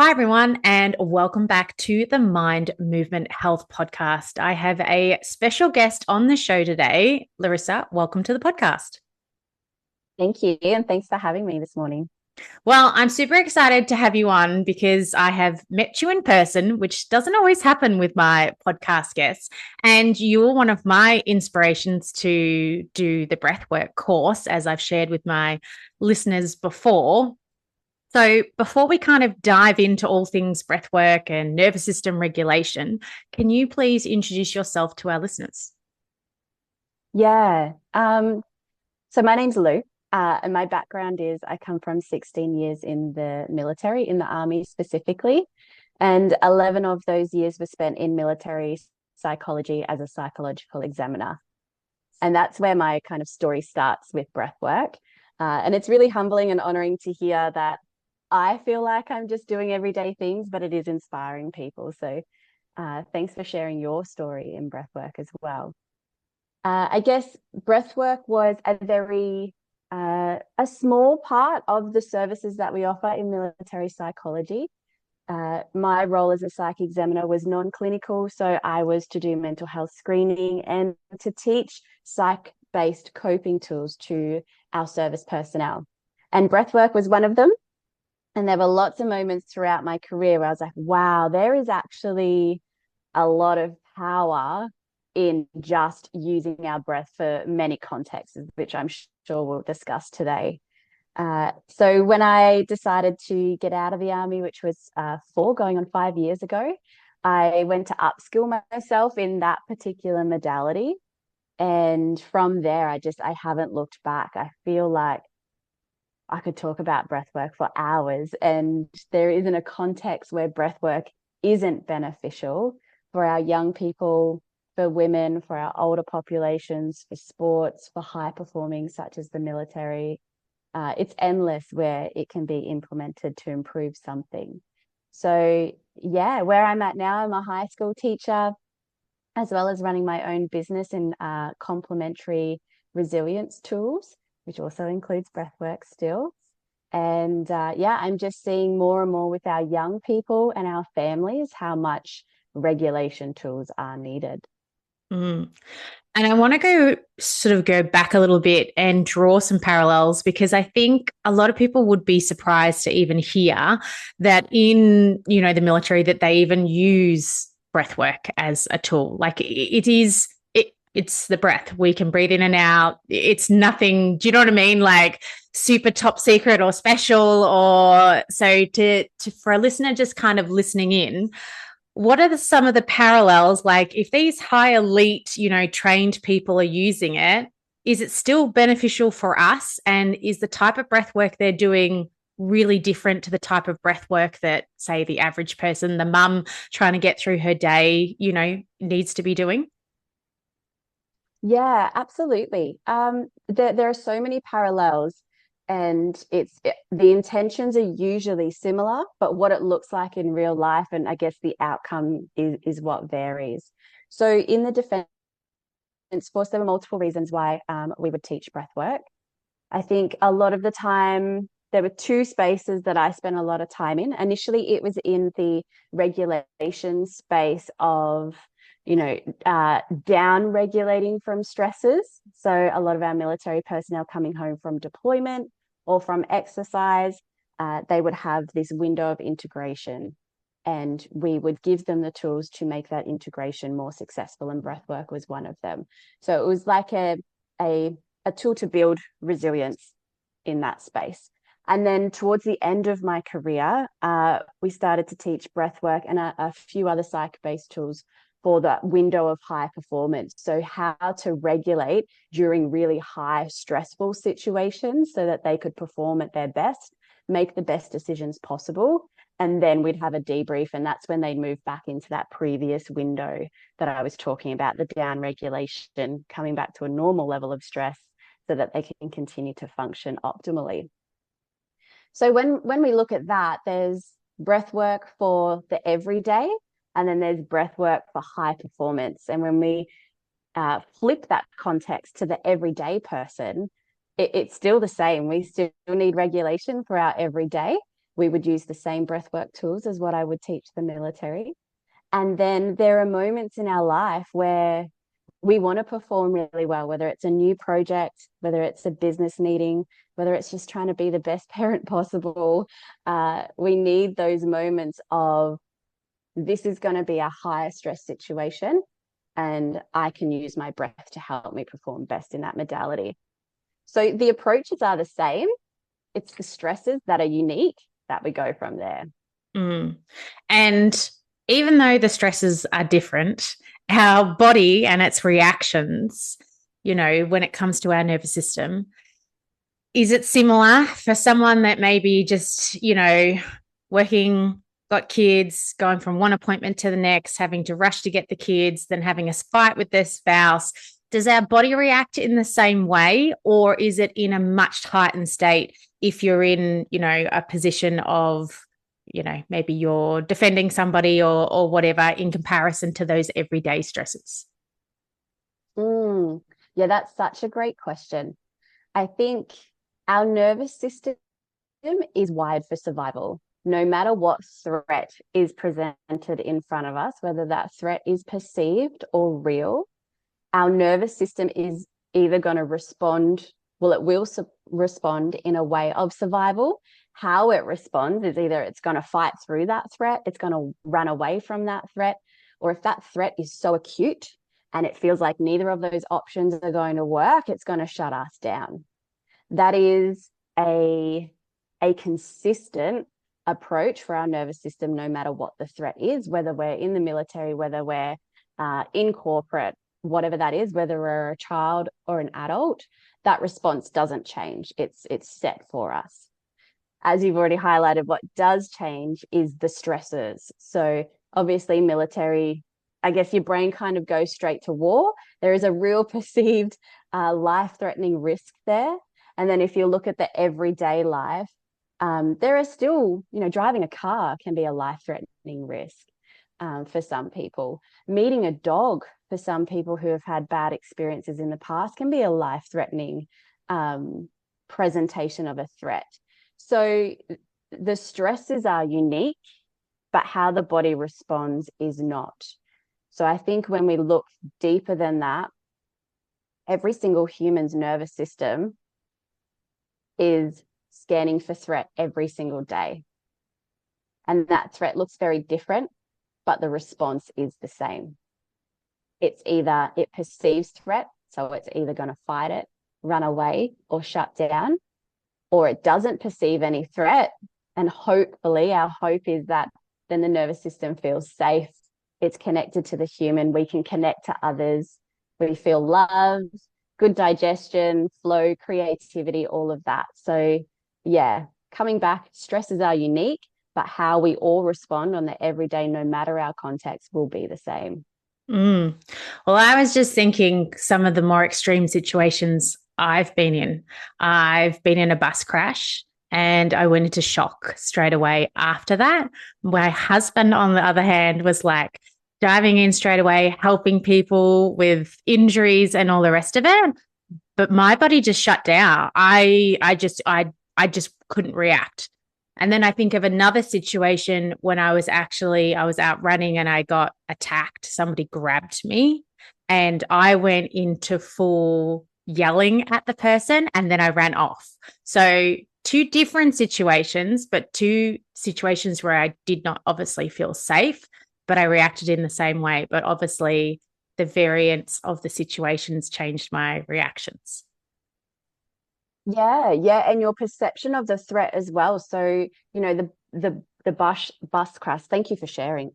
Hi, everyone, and welcome back to the Mind Movement Health Podcast. I have a special guest on the show today. Larissa, welcome to the podcast. Thank you, and thanks for having me this morning. Well, I'm super excited to have you on because I have met you in person, which doesn't always happen with my podcast guests. And you're one of my inspirations to do the breathwork course, as I've shared with my listeners before. So, before we kind of dive into all things breathwork and nervous system regulation, can you please introduce yourself to our listeners? Yeah. So my name's Lou, and my background is I come from 16 years in the military, in the army specifically, and 11 of those years were spent in military psychology as a psychological examiner. And that's where my kind of story starts with breath work. And it's really humbling and honoring to hear that I feel like I'm just doing everyday things, but it is inspiring people. So thanks for sharing your story in breath work as well. I guess breathwork was a small part of the services that we offer in military psychology. My role as a psych examiner was non-clinical, so I was to do mental health screening and to teach psych-based coping tools to our service personnel. And breathwork was one of them. And there were lots of moments throughout my career where I was like, wow, there is actually a lot of power in just using our breath for many contexts, which I'm sure we'll discuss today. So when I decided to get out of the army, which was 5 years ago, I went to upskill myself in that particular modality. And from there, I haven't looked back. I feel like I could talk about breath work for hours, and there isn't a context where breath work isn't beneficial for our young people, for women, for our older populations, for sports, for high performing, such as the military. It's endless where it can be implemented to improve something. So, yeah, where I'm at now, I'm a high school teacher, as well as running my own business in complementary resilience tools, which also includes breathwork still. And yeah, I'm just seeing more and more with our young people and our families how much regulation tools are needed. Mm. And I want to go back a little bit and draw some parallels because I think a lot of people would be surprised to even hear that in, the military that they even use breath work as a tool. Like it's the breath. We can breathe in and out. It's nothing, do you know what I mean? Like super top secret or special or so to for a listener just kind of listening in, what are some of the parallels? Like, if these high elite, trained people are using it, is it still beneficial for us? And is the type of breath work they're doing really different to the type of breath work that, say, the average person, the mum trying to get through her day, needs to be doing? Yeah, absolutely. There are so many parallels, and the intentions are usually similar, but what it looks like in real life, and I guess the outcome is what varies. So in the defense force, there were multiple reasons why we would teach breath work. I think a lot of the time there were two spaces that I spent a lot of time in. Initially, it was in the regulation space of, down regulating from stresses. So a lot of our military personnel coming home from deployment or from exercise, they would have this window of integration, and we would give them the tools to make that integration more successful. And breathwork was one of them. So it was like a tool to build resilience in that space. And then towards the end of my career, we started to teach breathwork and a few other psych-based tools for the window of high performance. So how to regulate during really high stressful situations so that they could perform at their best, make the best decisions possible. And then we'd have a debrief, and that's when they'd move back into that previous window that I was talking about, the down regulation, coming back to a normal level of stress so that they can continue to function optimally. So when we look at that, there's breath work for the everyday, and then there's breath work for high performance. And when we flip that context to the everyday person, it's still the same. We still need regulation for our everyday, we would use the same breathwork tools as what I would teach the military. And then there are moments in our life where we want to perform really well, whether it's a new project, whether it's a business meeting, whether it's just trying to be the best parent possible. We need those moments of, this is going to be a higher stress situation, and I can use my breath to help me perform best in that modality. So the approaches are the same. It's the stresses that are unique that we go from there. Mm. And even though the stresses are different, our body and its reactions, when it comes to our nervous system, is it similar for someone that maybe just, working, got kids, going from one appointment to the next, having to rush to get the kids, then having a fight with their spouse? Does our body react in the same way, or is it in a much heightened state if you're in, a position of, maybe you're defending somebody or whatever in comparison to those everyday stresses? Yeah, that's such a great question. I think our nervous system is wired for survival. No matter what threat is presented in front of us, whether that threat is perceived or real, our nervous system is either going to respond, well, it will respond in a way of survival. How it responds is either it's going to fight through that threat, it's going to run away from that threat, or if that threat is so acute and it feels like neither of those options are going to work, it's going to shut us down. That is a consistent approach for our nervous system, no matter what the threat is, whether we're in the military, whether we're in corporate, whatever that is, whether we're a child or an adult, that response doesn't change. It's set for us. As you've already highlighted, what does change is the stressors. So obviously military, I guess your brain kind of goes straight to war. There is a real perceived life-threatening risk there. And then if you look at the everyday life, there are still, driving a car can be a life-threatening risk for some people. Meeting a dog for some people who have had bad experiences in the past can be a life-threatening presentation of a threat. So the stresses are unique, but how the body responds is not. So I think when we look deeper than that, every single human's nervous system is scanning for threat every single day. And that threat looks very different, but the response is the same. It's either it perceives threat, so it's either going to fight it, run away, or shut down, or it doesn't perceive any threat. And hopefully our hope is that then the nervous system feels safe. It's connected to the human. We can connect to others. We feel loved, good digestion, flow, creativity, all of that. So yeah, coming back, stresses are unique, but how we all respond on the everyday, no matter our context, will be the same. Well, I was just thinking some of the more extreme situations I've been in. I've been in a bus crash and I went into shock straight away after that. My husband, on the other hand, was like diving in straight away, helping people with injuries and all the rest of it. But my body just shut down. I just couldn't react. And then I think of another situation when I was out running and I got attacked. Somebody grabbed me and I went into full yelling at the person and then I ran off. So two different situations, but two situations where I did not obviously feel safe, but I reacted in the same way. But obviously the variance of the situations changed my reactions. Yeah, and your perception of the threat as well. So, the bus crash. Thank you for sharing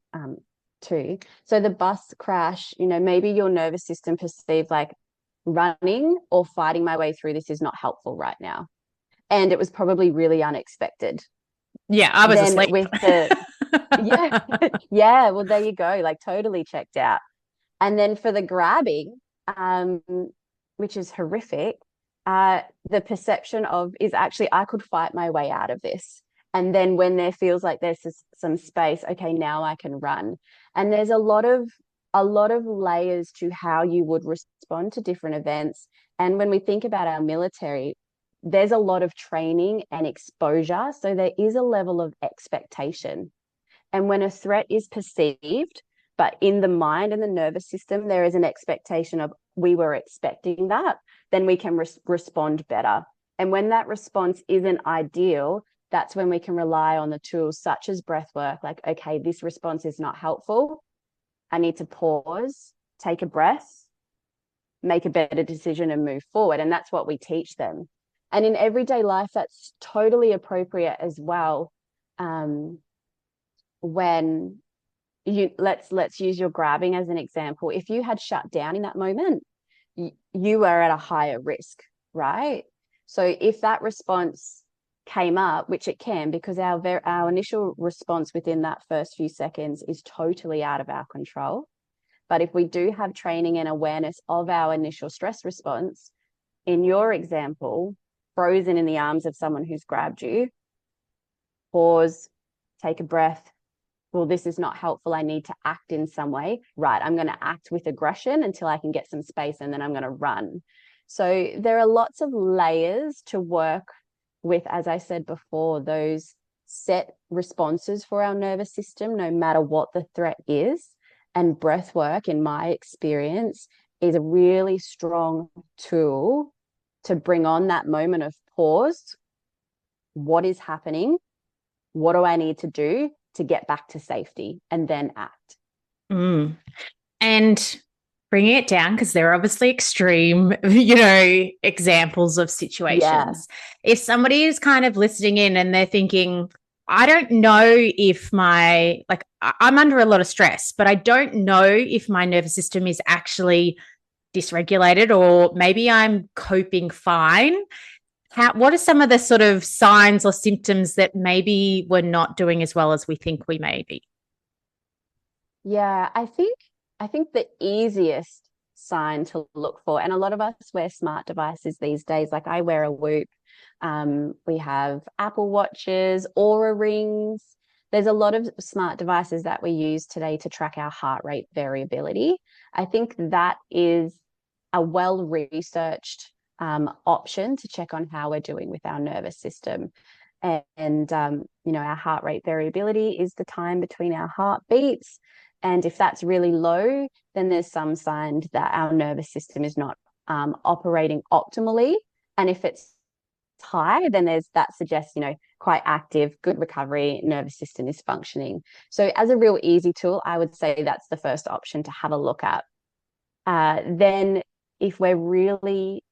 too. So the bus crash, maybe your nervous system perceived like running or fighting my way through this is not helpful right now. And it was probably really unexpected. Yeah, I was Then asleep. with the yeah, yeah, well there you go, like totally checked out. And then for the grabbing, which is horrific, the perception of is actually I could fight my way out of this. And then when there feels like there's some space, okay, now I can run. And there's a lot of layers to how you would respond to different events. And when we think about our military, there's a lot of training and exposure. So there is a level of expectation. And when a threat is perceived, but in the mind and the nervous system, there is an expectation of we were expecting that, then we can respond better. And when that response isn't ideal, that's when we can rely on the tools such as breath work. Like, okay, this response is not helpful. I need to pause, take a breath, make a better decision and move forward. And that's what we teach them. And in everyday life, that's totally appropriate as well. When you let's use your grabbing as an example. If you had shut down in that moment, you were at a higher risk, right? So if that response came up, which it can, because our initial response within that first few seconds is totally out of our control. But if we do have training and awareness of our initial stress response, in your example, frozen in the arms of someone who's grabbed you, pause, take a breath. Well, this is not helpful. I need to act in some way. Right, I'm going to act with aggression until I can get some space, and then I'm going to run. So there are lots of layers to work with, as I said before, those set responses for our nervous system, no matter what the threat is. And breath work, in my experience, is a really strong tool to bring on that moment of pause. What is happening? What do I need to do to get back to safety, and then act? And bringing it down, because there are obviously extreme, examples of situations. Yeah. If somebody is kind of listening in and they're thinking, I don't know if I'm under a lot of stress, but I don't know if my nervous system is actually dysregulated, or maybe I'm coping fine. What are some of the sort of signs or symptoms that maybe we're not doing as well as we think we may be? Yeah, I think the easiest sign to look for, and a lot of us wear smart devices these days, like I wear a Whoop. We have Apple Watches, Aura Rings. There's a lot of smart devices that we use today to track our heart rate variability. I think that is a well-researched option to check on how we're doing with our nervous system. And our heart rate variability is the time between our heartbeats. And if that's really low, then there's some sign that our nervous system is not operating optimally. And if it's high, then that suggests, quite active, good recovery, nervous system is functioning. So as a real easy tool, I would say that's the first option to have a look at. Then if we're really,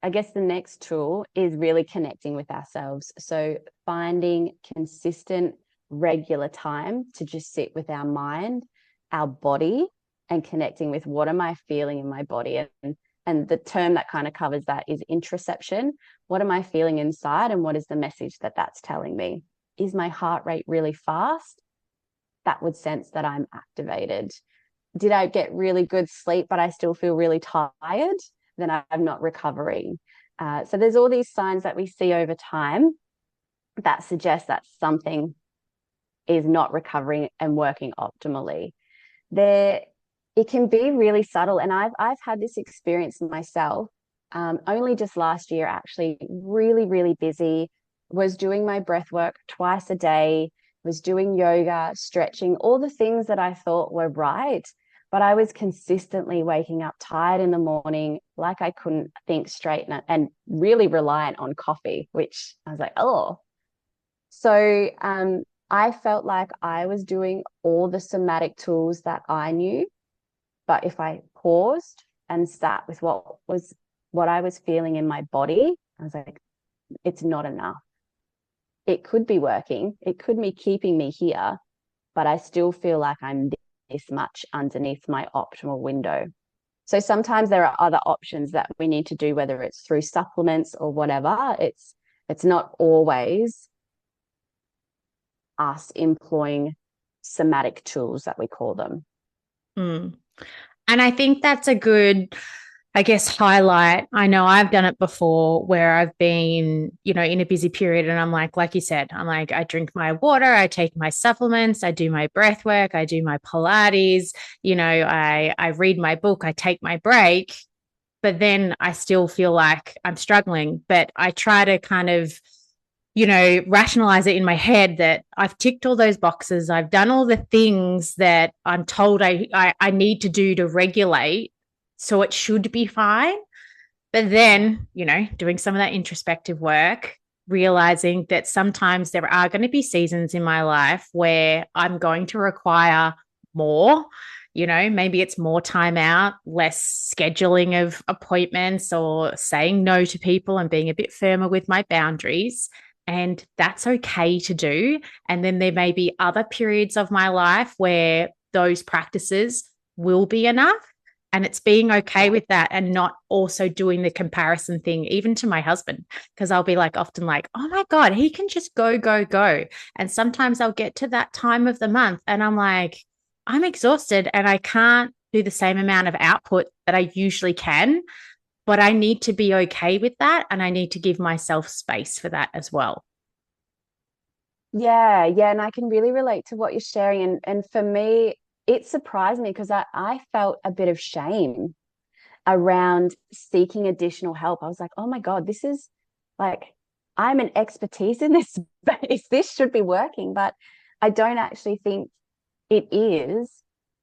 I guess the next tool is really connecting with ourselves. So finding consistent, regular time to just sit with our mind, our body, and connecting with what am I feeling in my body. And the term that kind of covers that is interoception. What am I feeling inside, and what is the message that that's telling me? Is my heart rate really fast? That would sense that I'm activated. Did I get really good sleep, but I still feel really tired? Then I'm not recovering. So there's all these signs that we see over time that suggest that something is not recovering and working optimally. It can be really subtle, and I've had this experience myself. Only just last year, actually, really, really busy. Was doing my breath work twice a day. Was doing yoga, stretching, all the things that I thought were right. But I was consistently waking up tired in the morning, like I couldn't think straight, and really reliant on coffee, which I was like, oh. So I felt like I was doing all the somatic tools that I knew. But if I paused and sat with what I was feeling in my body, I was like, it's not enough. It could be working. It could be keeping me here, but I still feel like I'm this much underneath my optimal window. So sometimes there are other options that we need to do, whether it's through supplements or whatever. It's not always us employing somatic tools, that we call them. And I think that's a good, I guess, highlight. I know I've done it before where I've been, in a busy period, and I'm like you said, I drink my water, I take my supplements, I do my breath work, I do my Pilates, I read my book, I take my break. but then I still feel like I'm struggling. But I try to kind of, rationalize it in my head that I've ticked all those boxes. I've done all the things that I'm told I need to do to regulate. So it should be fine. But then, doing some of that introspective work, realizing that sometimes there are going to be seasons in my life where I'm going to require more. Maybe it's more time out, less scheduling of appointments, or saying no to people and being a bit firmer with my boundaries. And that's okay to do. And then there may be other periods of my life where those practices will be enough. And it's being okay with that and not also doing the comparison thing, even to my husband, because I'll be like, often like, oh my God, he can just go, go, go. And sometimes I'll get to that time of the month and I'm like, I'm exhausted and I can't do the same amount of output that I usually can, but I need to be okay with that. And I need to give myself space for that as well. Yeah, yeah, and I can really relate to what you're sharing. And for me, it surprised me because I felt a bit of shame around seeking additional help. I was like, oh my God, this is like, I'm an expertise in this space. This should be working, but I don't actually think it is.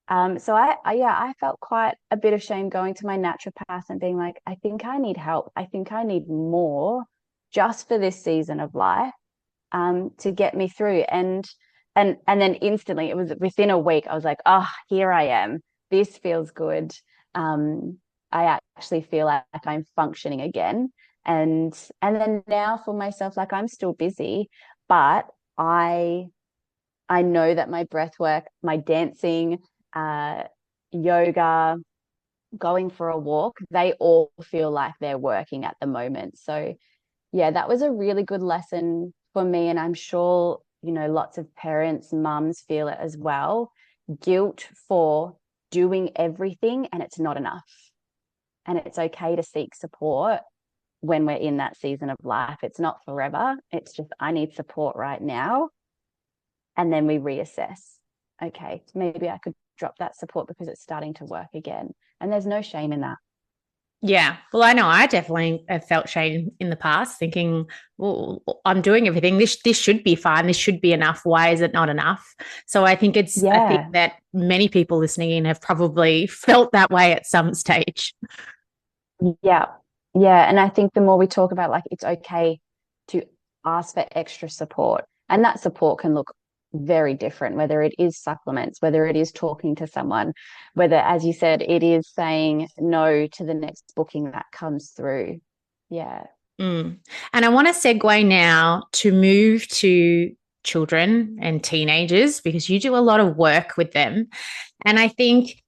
So yeah, I felt quite a bit of shame going to my naturopath and being like, I think I need help. I think I need more just for this season of life, to get me through. And then instantly, it was within a week, I was like, oh, here I am. This feels good. I actually feel like I'm functioning again. And then now for myself, like I'm still busy, but I know that my breath work, my dancing, uh, yoga, going for a walk, they all feel like they're working at the moment. So yeah, that was a really good lesson for me. And I'm sure, lots of parents, mums feel it as well. Guilt for doing everything and it's not enough. And it's okay to seek support when we're in that season of life. It's not forever. It's just, I need support right now. And then we reassess. Okay, maybe I could drop that support because it's starting to work again. And there's no shame in that. Yeah. Well, I know I definitely have felt shame in the past, thinking, well, I'm doing everything. This should be fine. This should be enough. Why is it not enough? So I think it's a thing Yeah. that many people listening in have probably felt that way at some stage. Yeah. Yeah. And I think the more we talk about like it's okay to ask for extra support, and that support can look very different, whether it is supplements, whether it is talking to someone, whether, as you said, it is saying no to the next booking that comes through. Yeah. Mm. And I want to segue now to move to children and teenagers because you do a lot of work with them. And I think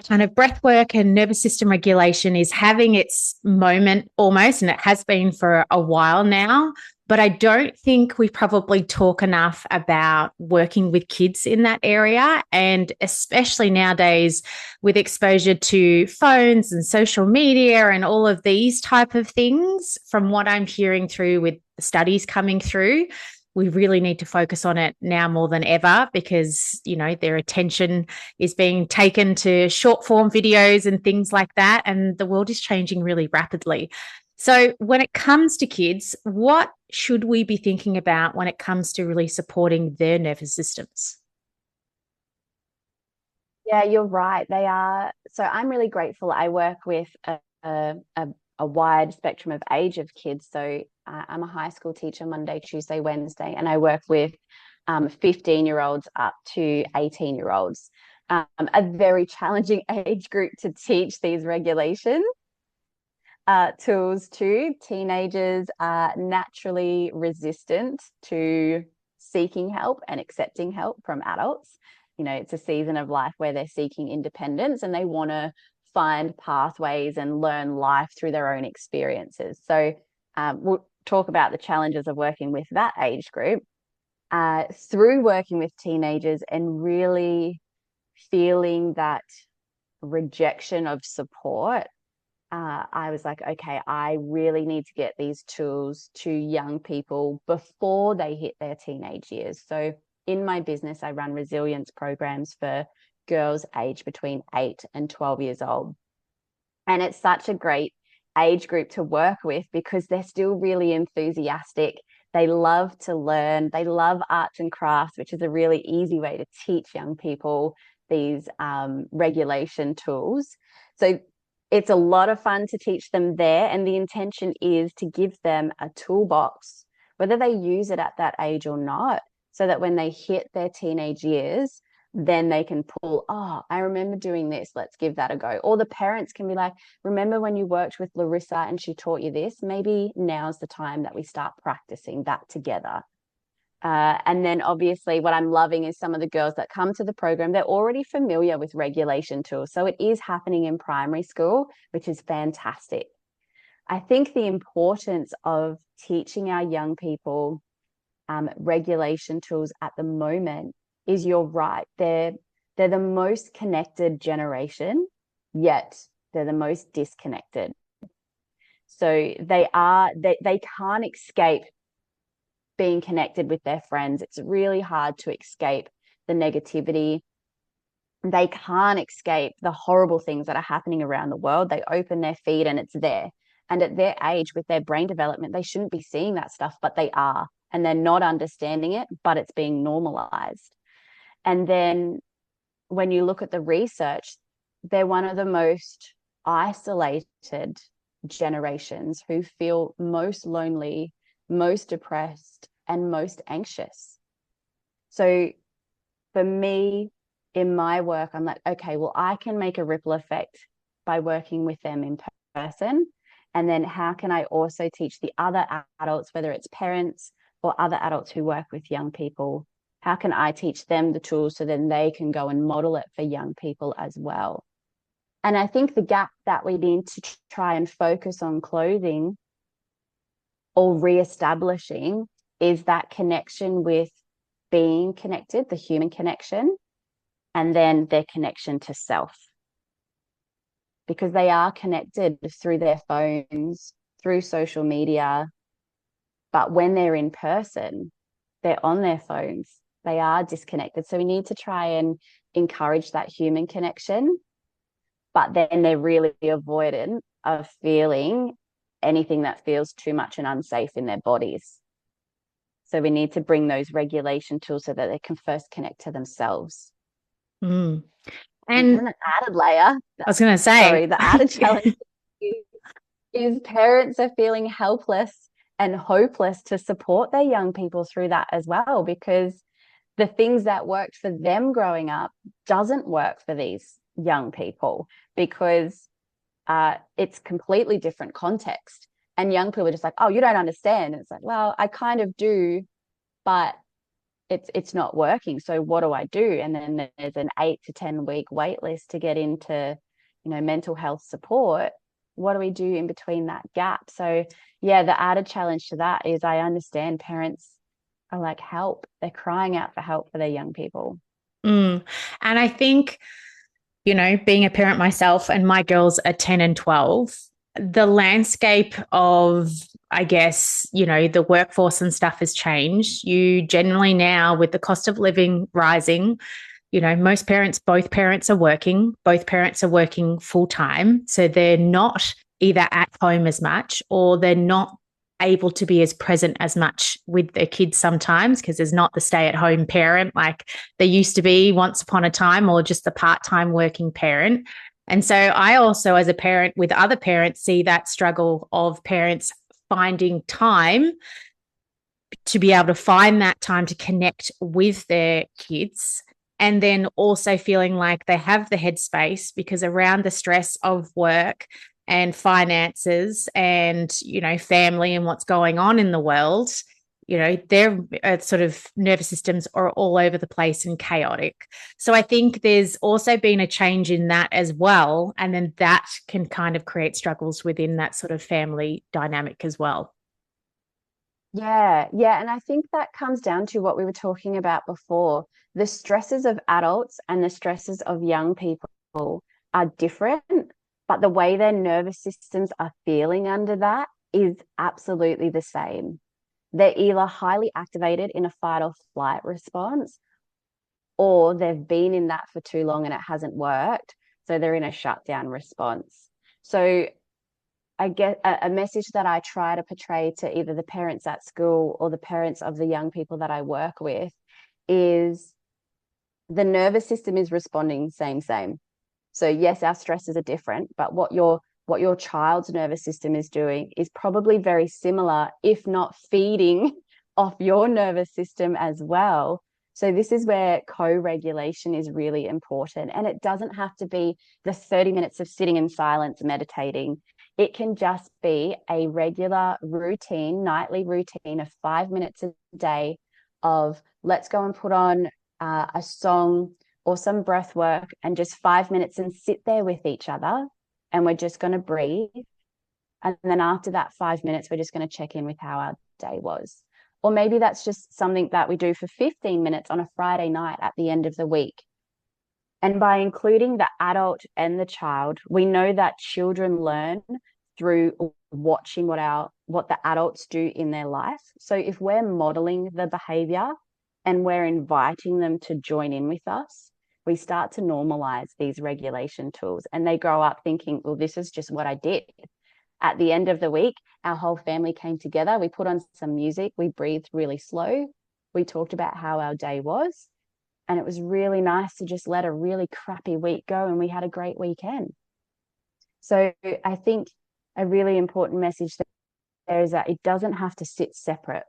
kind of breath work and nervous system regulation is having its moment almost, and it has been for a while now. But I don't think we probably talk enough about working with kids in that area. And especially nowadays with exposure to phones and social media and all of these type of things, from what I'm hearing through with studies coming through, we really need to focus on it now more than ever because, their attention is being taken to short form videos and things like that. And the world is changing really rapidly. So, when it comes to kids, what should we be thinking about when it comes to really supporting their nervous systems? Yeah, you're right. They are. So I'm really grateful. I work with a wide spectrum of age of kids. So I'm a high school teacher Monday, Tuesday, Wednesday, and I work with 15-year-olds up to 18-year-olds. A very challenging age group to teach these regulations. Tools to teenagers are naturally resistant to seeking help and accepting help from adults. It's a season of life where they're seeking independence and they want to find pathways and learn life through their own experiences. So we'll talk about the challenges of working with that age group, through working with teenagers and really feeling that rejection of support. I was like, okay, I really need to get these tools to young people before they hit their teenage years. So in my business, I run resilience programs for girls aged between 8 and 12 years old. And it's such a great age group to work with because they're still really enthusiastic. They love to learn. They love arts and crafts, which is a really easy way to teach young people these regulation tools. So it's a lot of fun to teach them there. And the intention is to give them a toolbox, whether they use it at that age or not, so that when they hit their teenage years, then they can pull, oh, I remember doing this. Let's give that a go. Or the parents can be like, remember when you worked with Larissa and she taught you this? Maybe now's the time that we start practicing that together. And then obviously what I'm loving is some of the girls that come to the program, they're already familiar with regulation tools. So it is happening in primary school, which is fantastic. I think the importance of teaching our young people regulation tools at the moment is, you're right, they're the most connected generation, yet they're the most disconnected. So they can't escape being connected with their friends. It's really hard to escape the negativity. They can't escape the horrible things that are happening around the world. They open their feed and it's there. And at their age, with their brain development, they shouldn't be seeing that stuff, but they are. And they're not understanding it, but it's being normalized. And then when you look at the research, they're one of the most isolated generations who feel most lonely, most depressed, and most anxious. So for me, in my work, I'm like, okay, well, I can make a ripple effect by working with them in person. And then how can I also teach the other adults, whether it's parents or other adults who work with young people, how can I teach them the tools so then they can go and model it for young people as well? And I think the gap that we need to try and focus on closing or reestablishing is that connection with being connected, the human connection, and then their connection to self. Because they are connected through their phones, through social media, but when they're in person, they're on their phones. They are disconnected. So we need to try and encourage that human connection, but then they're really avoidant of feeling anything that feels too much and unsafe in their bodies. So we need to bring those regulation tools so that they can first connect to themselves. Mm. And And then an added layer, I was going to say, sorry, the added challenge is parents are feeling helpless and hopeless to support their young people through that as well, because the things that worked for them growing up doesn't work for these young people, because it's completely different context. And young people are just like, oh, you don't understand. And it's like, well, I kind of do, but it's not working. So what do I do? And then there's an 8 to 10 week wait list to get into, mental health support. What do we do in between that gap? So yeah, the added challenge to that is, I understand parents are like, help. They're crying out for help for their young people. And I think, being a parent myself, and my girls are 10 and 12, the landscape of, I guess, the workforce and stuff has changed. You generally now, with the cost of living rising, both parents are working full time. So they're not either at home as much, or they're not able to be as present as much with their kids sometimes, because there's not the stay-at-home parent like there used to be once upon a time, or just the part-time working parent. And so I also, as a parent with other parents, see that struggle of parents finding time to be able to find that time to connect with their kids, and then also feeling like they have the headspace, because around the stress of work and finances and, family and what's going on in the world, their sort of nervous systems are all over the place and chaotic. So I think there's also been a change in that as well. And then that can kind of create struggles within that sort of family dynamic as well. Yeah, yeah. And I think that comes down to what we were talking about before. The stresses of adults and the stresses of young people are different, but the way their nervous systems are feeling under that is absolutely the same. They're either highly activated in a fight or flight response, or they've been in that for too long and it hasn't worked. So they're in a shutdown response. So I get a message that I try to portray to either the parents at school or the parents of the young people that I work with is the nervous system is responding same. So yes, our stresses are different, but what your child's nervous system is doing is probably very similar, if not feeding off your nervous system as well. So this is where co-regulation is really important. And it doesn't have to be the 30 minutes of sitting in silence meditating. It can just be a regular routine, nightly routine of 5 minutes a day of let's go and put on a song or some breath work and just 5 minutes and sit there with each other. And we're just going to breathe. And then after that 5 minutes, we're just going to check in with how our day was. Or maybe that's just something that we do for 15 minutes on a Friday night at the end of the week. And by including the adult and the child, we know that children learn through watching what the adults do in their life. So if we're modeling the behavior and we're inviting them to join in with us, we start to normalize these regulation tools, and they grow up thinking, well, this is just what I did. At the end of the week, our whole family came together. We put on some music. We breathed really slow. We talked about how our day was. And it was really nice to just let a really crappy week go, and we had a great weekend. So I think a really important message there is that it doesn't have to sit separate.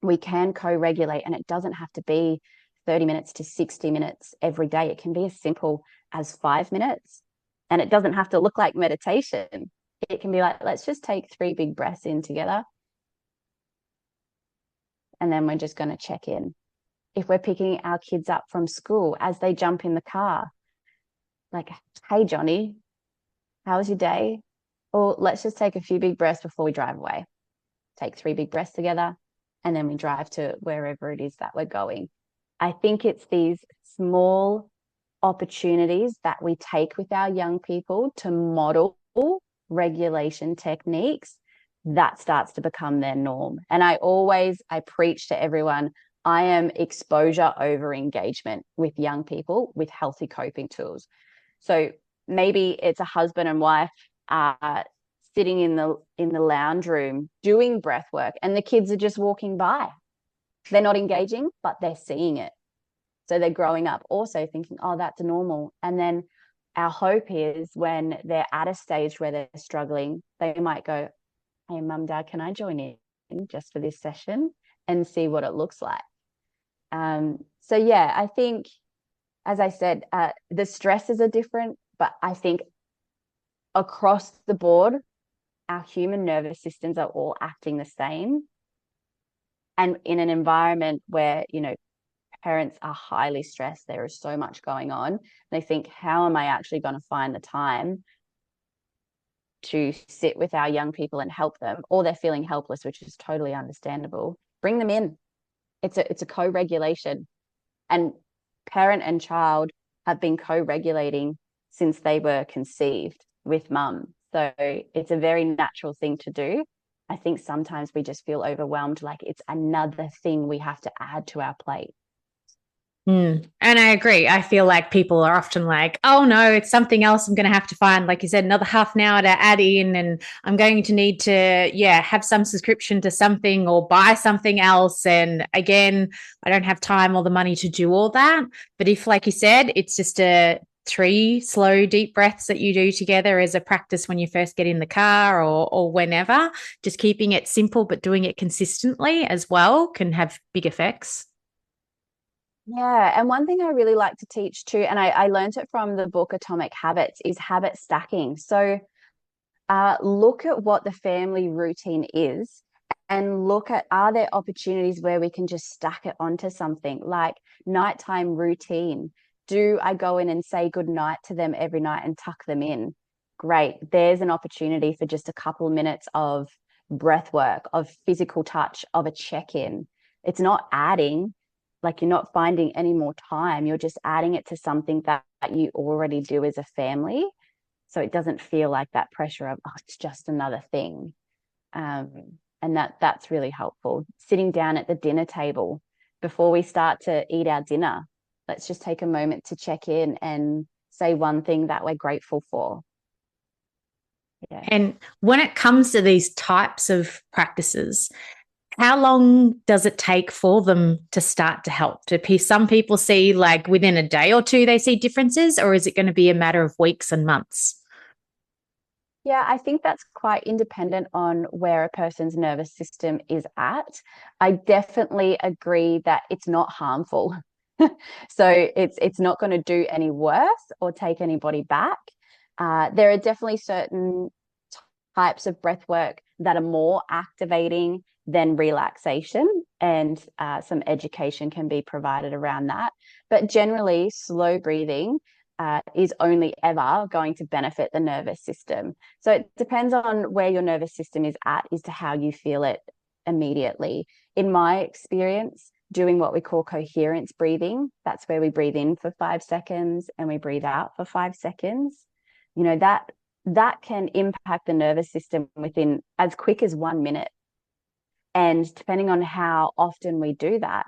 We can co-regulate, and it doesn't have to be 30 minutes to 60 minutes every day. It can be as simple as 5 minutes, and it doesn't have to look like meditation. It can be like, let's just take 3 big breaths in together, and then we're just going to check in. If we're picking our kids up from school as they jump in the car, like, hey, Johnny, how was your day? Or let's just take a few big breaths before we drive away. Take 3 big breaths together, and then we drive to wherever it is that we're going. I think it's these small opportunities that we take with our young people to model regulation techniques that starts to become their norm. And I preach to everyone, I am exposure over engagement with young people with healthy coping tools. So maybe it's a husband and wife sitting in the lounge room doing breath work, and the kids are just walking by. They're not engaging, but they're seeing it. So they're growing up also thinking, oh, that's normal. And then our hope is when they're at a stage where they're struggling, they might go, hey, mum, dad, can I join in just for this session and see what it looks like? So yeah, I think, as I said, the stresses are different, but I think across the board, our human nervous systems are all acting the same. And in an environment where, parents are highly stressed, there is so much going on, they think, how am I actually going to find the time to sit with our young people and help them? Or they're feeling helpless, which is totally understandable. Bring them in. It's a co-regulation. And parent and child have been co-regulating since they were conceived with mum. So it's a very natural thing to do. I think sometimes we just feel overwhelmed, like it's another thing we have to add to our plate. And I agree. I feel like people are often like, oh no, it's something else I'm going to have to find, like you said, another half an hour to add in, and I'm going to need to, have some subscription to something or buy something else. And again, I don't have time or the money to do all that. But if, like you said, it's just 3 slow, deep breaths that you do together as a practice when you first get in the car or whenever, just keeping it simple but doing it consistently as well can have big effects. Yeah. And one thing I really like to teach too, and I learned it from the book Atomic Habits, is habit stacking. So look at what the family routine is and look at, are there opportunities where we can just stack it onto something like nighttime routine? Do I go in and say good night to them every night and tuck them in? Great. There's an opportunity for just a couple of minutes of breath work, of physical touch, of a check-in. It's not adding, like you're not finding any more time. You're just adding it to something that you already do as a family. So it doesn't feel like that pressure of, oh, it's just another thing. And that's really helpful. Sitting down at the dinner table before we start to eat our dinner, let's just take a moment to check in and say one thing that we're grateful for. Yeah. And when it comes to these types of practices, how long does it take for them to start to help? Do some people see like within a day or two they see differences, or is it going to be a matter of weeks and months? Yeah, I think that's quite independent on where a person's nervous system is at. I definitely agree that it's not harmful. So it's not going to do any worse or take anybody back. There are definitely certain types of breath work that are more activating than relaxation, and some education can be provided around that. But generally, slow breathing is only ever going to benefit the nervous system. So it depends on where your nervous system is at, as to how you feel it immediately. In my experience, doing what we call coherence breathing, that's where we breathe in for 5 seconds and we breathe out for 5 seconds. That can impact the nervous system within as quick as 1 minute. And depending on how often we do that,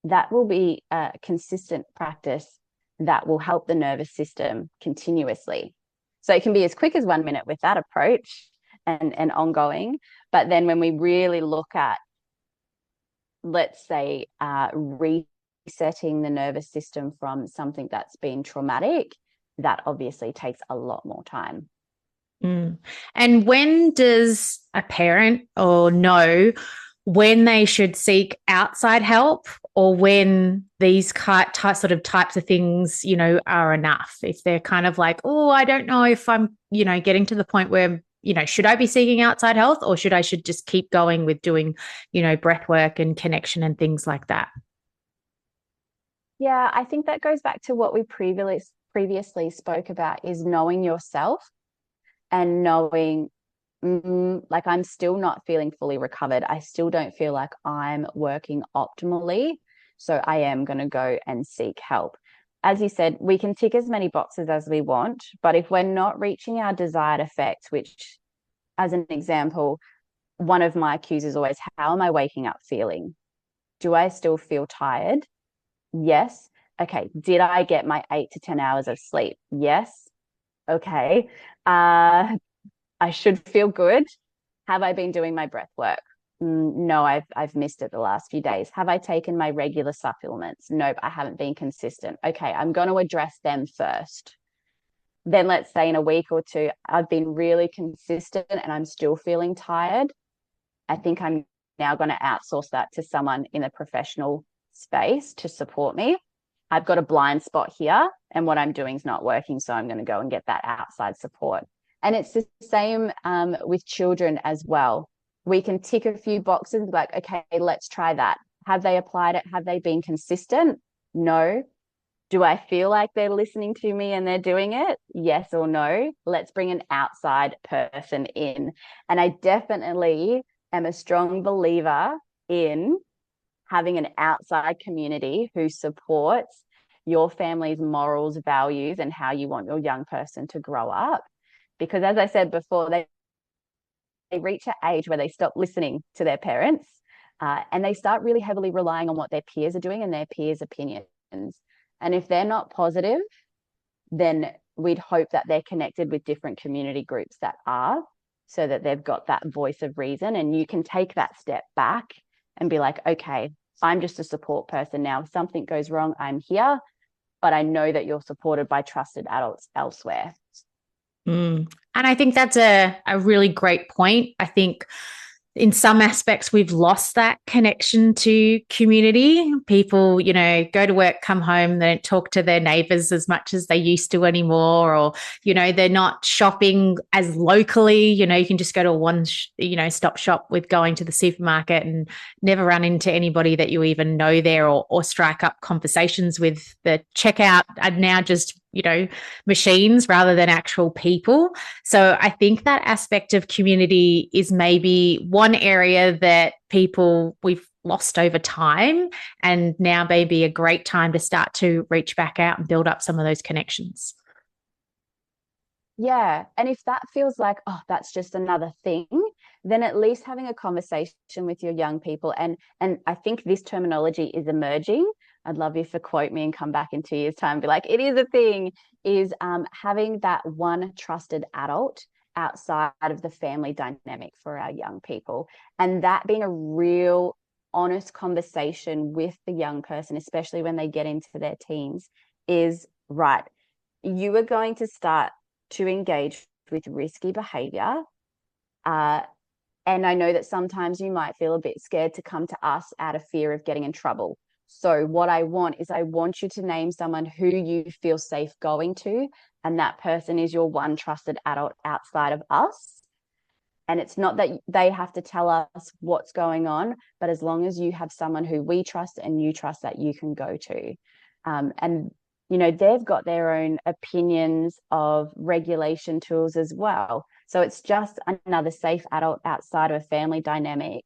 that will be a consistent practice that will help the nervous system continuously. So it can be as quick as 1 minute with that approach and ongoing. But then when we really look at, let's say, resetting the nervous system from something that's been traumatic, that obviously takes a lot more time. Mm. And when does a parent or know when they should seek outside help, or when these types of things, are enough? If they're kind of like, oh, I don't know if I'm, getting to the point where, should I be seeking outside help, or should just keep going with doing, breath work and connection and things like that? Yeah, I think that goes back to what we previously spoke about, is knowing yourself and knowing, like, I'm still not feeling fully recovered. I still don't feel like I'm working optimally. So I am going to go and seek help. As you said, we can tick as many boxes as we want, but if we're not reaching our desired effects, which, as an example, one of my cues is always, how am I waking up feeling? Do I still feel tired? Yes. Okay. Did I get my 8 to 10 hours of sleep? Yes. Okay. I should feel good. Have I been doing my breath work? No, I've missed it the last few days. Have I taken my regular supplements? Nope, I haven't been consistent. Okay, I'm going to address them first. Then let's say in a week or two, I've been really consistent and I'm still feeling tired. I think I'm now going to outsource that to someone in a professional space to support me. I've got a blind spot here and what I'm doing is not working. So I'm going to go and get that outside support. And it's the same with children as well. We can tick a few boxes like, okay, let's try that. Have they applied it? Have they been consistent? No. Do I feel like they're listening to me and they're doing it? Yes or no? Let's bring an outside person in. And I definitely am a strong believer in having an outside community who supports your family's morals, values, and how you want your young person to grow up. Because as I said before, they reach an age where they stop listening to their parents, and they start really heavily relying on what their peers are doing and their peers' opinions. And if they're not positive, then we'd hope that they're connected with different community groups that are, so that they've got that voice of reason. And you can take that step back and be like, okay, I'm just a support person now. If something goes wrong, I'm here, but I know that you're supported by trusted adults elsewhere. And I think that's a really great point. I think in some aspects, we've lost that connection to community. People, go to work, come home, they don't talk to their neighbors as much as they used to anymore, or, they're not shopping as locally. You can just go to one, stop shop with going to the supermarket and never run into anybody that you even know there, or strike up conversations with. The checkout are now just, machines rather than actual people. So I think that aspect of community is maybe one area that we've lost over time, and now may be a great time to start to reach back out and build up some of those connections. Yeah. And if that feels like, oh, that's just another thing, then at least having a conversation with your young people. And I think this terminology is emerging. I'd love you to quote me and come back in 2 years' time and be like, it is a thing, is having that one trusted adult outside of the family dynamic for our young people. And that being a real honest conversation with the young person, especially when they get into their teens, is right. You are going to start to engage with risky behavior. And I know that sometimes you might feel a bit scared to come to us out of fear of getting in trouble. So what I want you to name someone who you feel safe going to, and that person is your one trusted adult outside of us. And it's not that they have to tell us what's going on, but as long as you have someone who we trust and you trust that you can go to. And, they've got their own opinions of regulation tools as well. So it's just another safe adult outside of a family dynamic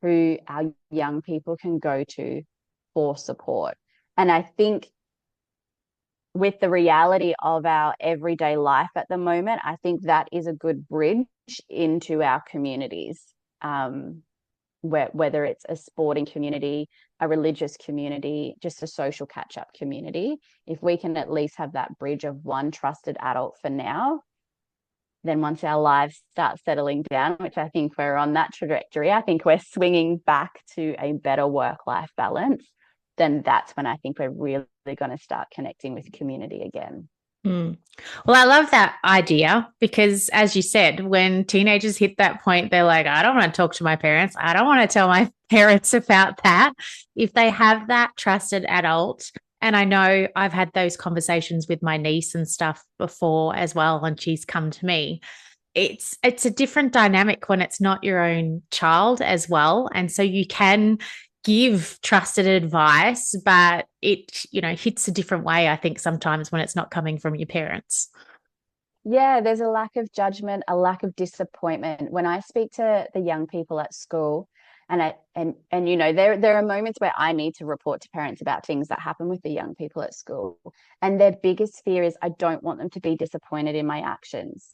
who our young people can go to for support. And I think with the reality of our everyday life at the moment, I think that is a good bridge into our communities, whether it's a sporting community, a religious community, just a social catch-up community. If we can at least have that bridge of one trusted adult for now, then once our lives start settling down, which I think we're on that trajectory, I think we're swinging back to a better work-life balance, then that's when I think we're really going to start connecting with community again. Mm. Well, I love that idea because, as you said, when teenagers hit that point, they're like, I don't want to talk to my parents. I don't want to tell my parents about that. If they have that trusted adult, and I know I've had those conversations with my niece and stuff before as well, and she's come to me. It's a different dynamic when it's not your own child as well. And so you can give trusted advice, but it, hits a different way, I think, sometimes when it's not coming from your parents. Yeah, there's a lack of judgment, a lack of disappointment. When I speak to the young people at school, and there are moments where I need to report to parents about things that happen with the young people at school. And their biggest fear is I don't want them to be disappointed in my actions.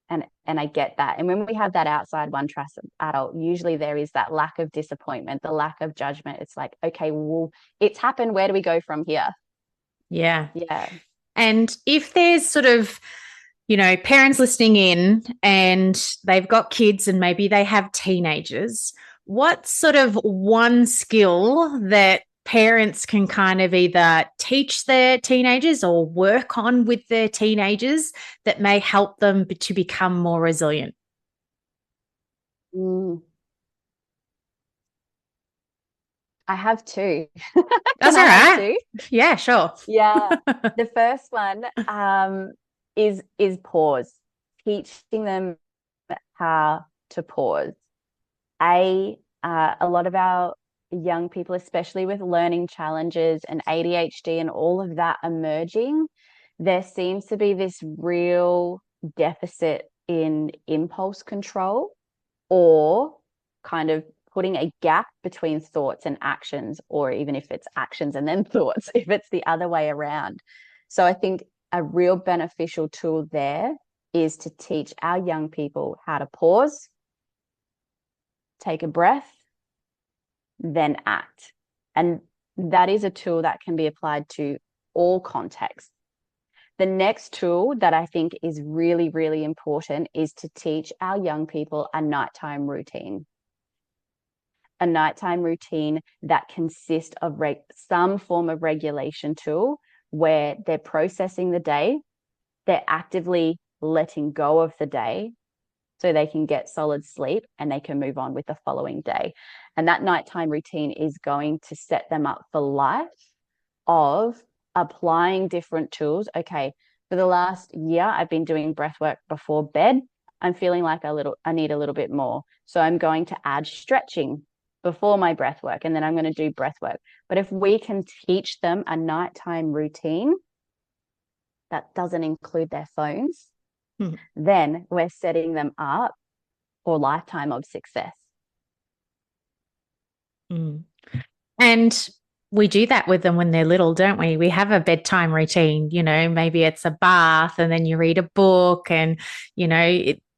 And I get that. And when we have that outside one trusted adult, usually there is that lack of disappointment, the lack of judgment. It's like, okay, well, it's happened. Where do we go from here? Yeah. Yeah. And if there's sort of, parents listening in and they've got kids and maybe they have teenagers, what's sort of one skill that parents can kind of either teach their teenagers or work on with their teenagers that may help them to become more resilient? I have two. That's Can all I have right. two? Yeah, sure. Yeah. The first one is pause. Teaching them how to pause. A lot of our young people, especially with learning challenges and ADHD and all of that emerging, there seems to be this real deficit in impulse control, or kind of putting a gap between thoughts and actions, or even if it's actions and then thoughts, if it's the other way around. So I think a real beneficial tool there is to teach our young people how to pause, take a breath, then act. And that is a tool that can be applied to all contexts. The next tool that I think is really, really important is to teach our young people a nighttime routine. A nighttime routine that consists of some form of regulation tool where they're processing the day, they're actively letting go of the day so they can get solid sleep and they can move on with the following day. And that nighttime routine is going to set them up for life of applying different tools. Okay, for the last year, I've been doing breath work before bed. I'm feeling like I need a little bit more. So I'm going to add stretching before my breath work, and then I'm going to do breath work. But if we can teach them a nighttime routine that doesn't include their phones, then we're setting them up for a lifetime of success. And we do that with them when they're little, don't we? We have a bedtime routine, maybe it's a bath and then you read a book and,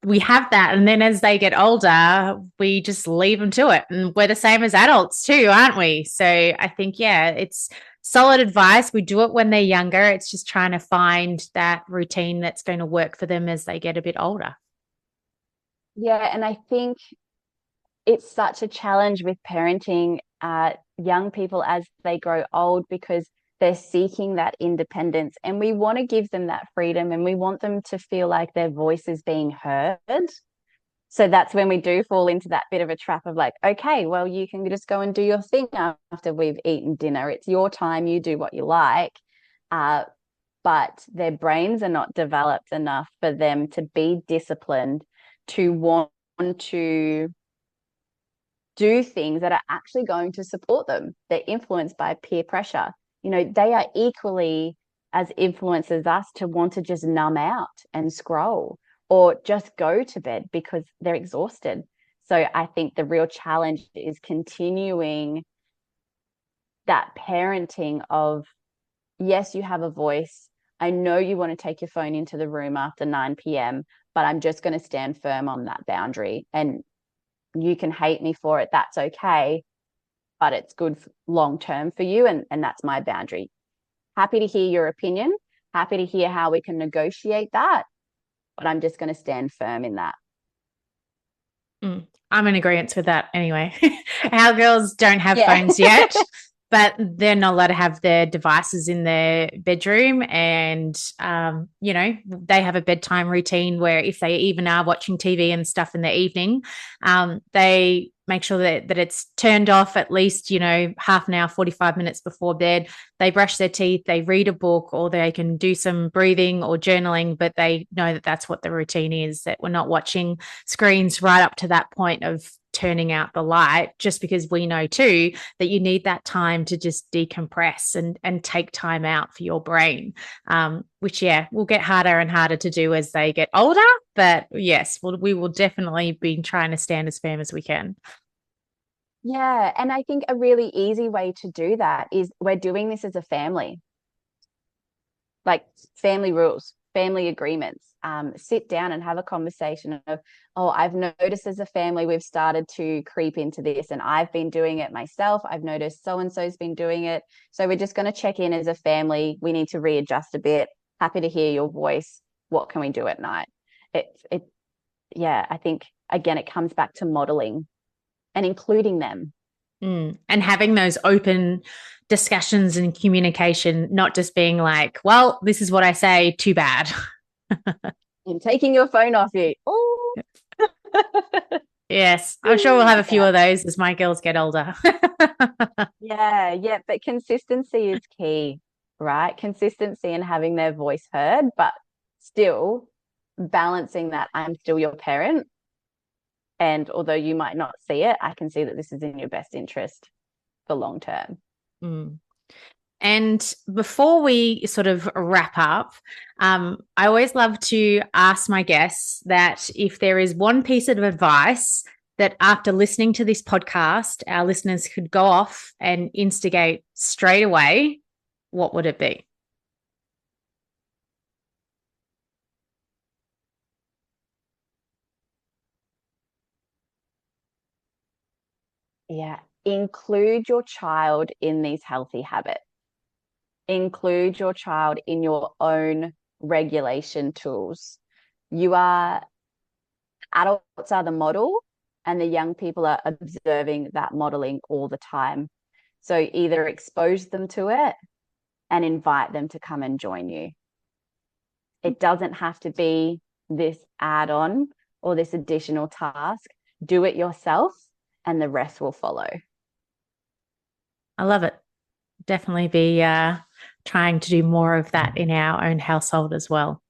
we have that. And then as they get older, we just leave them to it. And we're the same as adults too, aren't we? So I think, yeah, it's solid advice. We do it when they're younger. It's just trying to find that routine that's going to work for them as they get a bit older. Yeah, and I think it's such a challenge with parenting young people as they grow old, because they're seeking that independence, and we want to give them that freedom, and we want them to feel like their voice is being heard. So that's when we do fall into that bit of a trap of like, okay, well, you can just go and do your thing after we've eaten dinner. It's your time, you do what you like. Uh, but their brains are not developed enough for them to be disciplined, to want to do things that are actually going to support them. They're influenced by peer pressure. You know, they are equally as influenced as us to want to just numb out and scroll or just go to bed because they're exhausted. So I think the real challenge is continuing that parenting of, yes, you have a voice. I know you want to take your phone into the room after 9 p.m., but I'm just going to stand firm on that boundary. And you can hate me for it. That's okay. But it's good long term for you. And that's my boundary. Happy to hear your opinion. Happy to hear how we can negotiate that. But I'm just going to stand firm in that. I'm in agreement with that anyway. Our girls don't have Yeah. phones yet, but they're not allowed to have their devices in their bedroom. And, they have a bedtime routine where if they even are watching TV and stuff in the evening, they make sure that it's turned off at least, half an hour, 45 minutes before bed. They brush their teeth, they read a book, or they can do some breathing or journaling, but they know that that's what the routine is, that we're not watching screens right up to that point of turning out the light, just because we know too that you need that time to just decompress and take time out for your brain, which will get harder and harder to do as they get older. But yes, we will definitely be trying to stand as firm as we can. Yeah. And I think a really easy way to do that is we're doing this as a family, like family rules, family agreements. Sit down and have a conversation of, oh, I've noticed as a family we've started to creep into this, and I've been doing it myself. I've noticed so and so's been doing it. So we're just going to check in as a family. We need to readjust a bit. Happy to hear your voice. What can we do at night? Yeah, I think again, it comes back to modeling and including them. And having those open discussions and communication, not just being like, well, this is what I say, too bad. And taking your phone off you. Oh, Yes, I'm sure we'll have a few yeah. of those as my girls get older. Yeah. But consistency is key, right? Consistency and having their voice heard, but still balancing that I'm still your parent. And although you might not see it, I can see that this is in your best interest for long term. Mm. And before we sort of wrap up, I always love to ask my guests that if there is one piece of advice that after listening to this podcast, our listeners could go off and instigate straight away, what would it be? Yeah. Include your child in these healthy habits. Include your child in your own regulation tools. You are Adults are the model, and the young people are observing that modeling all the time. So either expose them to it and invite them to come and join you. It doesn't have to be this add on or this additional task. Do it yourself, and the rest will follow. I love it. Definitely be trying to do more of that in our own household as well.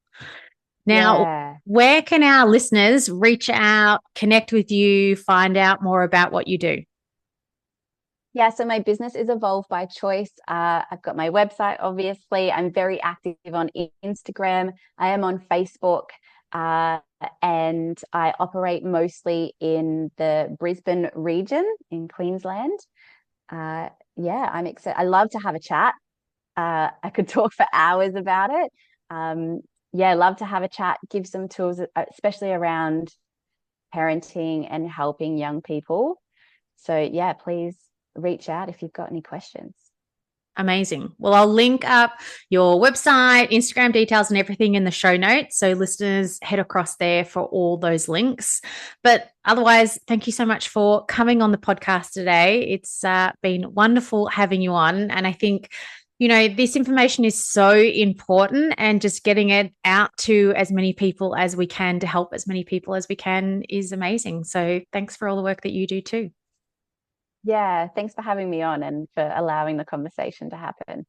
Now, Yeah. where can our listeners reach out, connect with you, find out more about what you do? Yeah, so my business is Evolve by Choice. I've got my website, obviously. I'm very active on Instagram. I am on Facebook, uh, and I operate mostly in the Brisbane region in Queensland. Yeah, I'm excited. I love to have a chat. I could talk for hours about it. Yeah, love to have a chat, give some tools, especially around parenting and helping young people. So yeah, please reach out if you've got any questions. Amazing. Well, I'll link up your website, Instagram details, and everything in the show notes. So listeners, head across there for all those links. But otherwise, thank you so much for coming on the podcast today. It's been wonderful having you on. And I think, this information is so important, and just getting it out to as many people as we can to help as many people as we can is amazing. So thanks for all the work that you do too. Yeah, thanks for having me on and for allowing the conversation to happen.